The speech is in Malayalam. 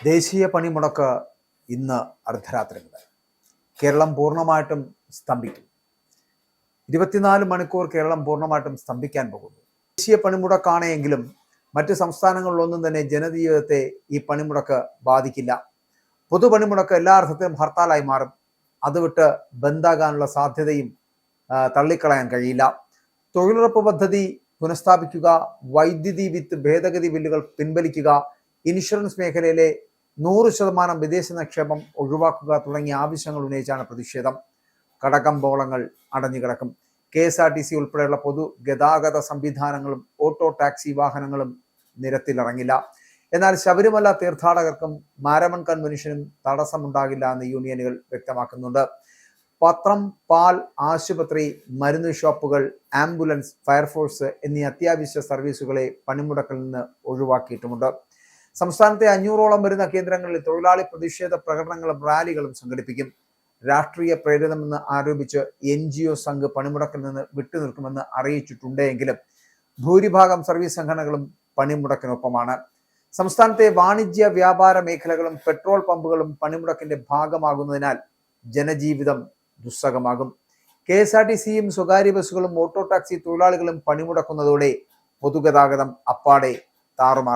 ദേശീയ പണിമുടക്ക് ഇന്ന് അർദ്ധരാത്രി മുതൽ കേരളം പൂർണ്ണമായിട്ടും സ്തംഭിക്കും. 24 മണിക്കൂർ കേരളം പൂർണ്ണമായിട്ടും സ്തംഭിക്കാൻ പോകുന്നു. ദേശീയ പണിമുടക്കാണെങ്കിലും മറ്റ് സംസ്ഥാനങ്ങളിലൊന്നും തന്നെ ജനജീവിതത്തെ ഈ പണിമുടക്ക് ബാധിക്കില്ല. പൊതു പണിമുടക്ക് എല്ലാ അർത്ഥത്തിലും ഹർത്താലായി മാറും. അത് വിട്ട് ബന്ദാകാനുള്ള സാധ്യതയും തള്ളിക്കളയാൻ കഴിയില്ല. തൊഴിലുറപ്പ് പദ്ധതി പുനഃസ്ഥാപിക്കുക, വൈദ്യുതി വിത്ത് ഭേദഗതി ബില്ലുകൾ പിൻവലിക്കുക, ഇൻഷുറൻസ് മേഖലയിലെ 100% വിദേശ നിക്ഷേപം ഒഴിവാക്കുക തുടങ്ങിയ ആവശ്യങ്ങൾ ഉന്നയിച്ചാണ് പ്രതിഷേധം. കടകമ്പോളങ്ങൾ അടഞ്ഞുകിടക്കും. KSRTC ഉൾപ്പെടെയുള്ള പൊതുഗതാഗത സംവിധാനങ്ങളും ഓട്ടോ ടാക്സി വാഹനങ്ങളും നിരത്തിലിറങ്ങില്ല. എന്നാൽ ശബരിമല തീർത്ഥാടകർക്കും മാരമൺ കൺവെൻഷനും തടസ്സമുണ്ടാകില്ല എന്ന് യൂണിയനുകൾ വ്യക്തമാക്കുന്നുണ്ട്. പത്രം, പാൽ, ആശുപത്രി, മരുന്ന് ഷോപ്പുകൾ, ആംബുലൻസ്, ഫയർഫോഴ്സ് എന്നീ അത്യാവശ്യ സർവീസുകളെ പണിമുടക്കിൽ നിന്ന് ഒഴിവാക്കിയിട്ടുമുണ്ട്. സംസ്ഥാനത്തെ 500ഓളം വരുന്ന കേന്ദ്രങ്ങളിൽ തൊഴിലാളി പ്രതിഷേധ പ്രകടനങ്ങളും റാലികളും സംഘടിപ്പിക്കും. രാഷ്ട്രീയ പ്രേരിതമെന്ന് ആരോപിച്ച് NGO സംഘ് പണിമുടക്കിൽ നിന്ന് വിട്ടുനിൽക്കുമെന്ന് അറിയിച്ചിട്ടുണ്ടെങ്കിലും ഭൂരിഭാഗം സർവീസ് സംഘടനകളും പണിമുടക്കിനൊപ്പമാണ്. സംസ്ഥാനത്തെ വാണിജ്യ വ്യാപാര മേഖലകളും പെട്രോൾ പമ്പുകളും പണിമുടക്കിന്റെ ഭാഗമാകുന്നതിനാൽ ജനജീവിതം ദുസ്സഹമാകും. KSRTCയും സ്വകാര്യ ബസ്സുകളും ഓട്ടോ ടാക്സി തൊഴിലാളികളും പണിമുടക്കുന്നതോടെ പൊതുഗതാഗതം അപ്പാടെ താറുമാറും.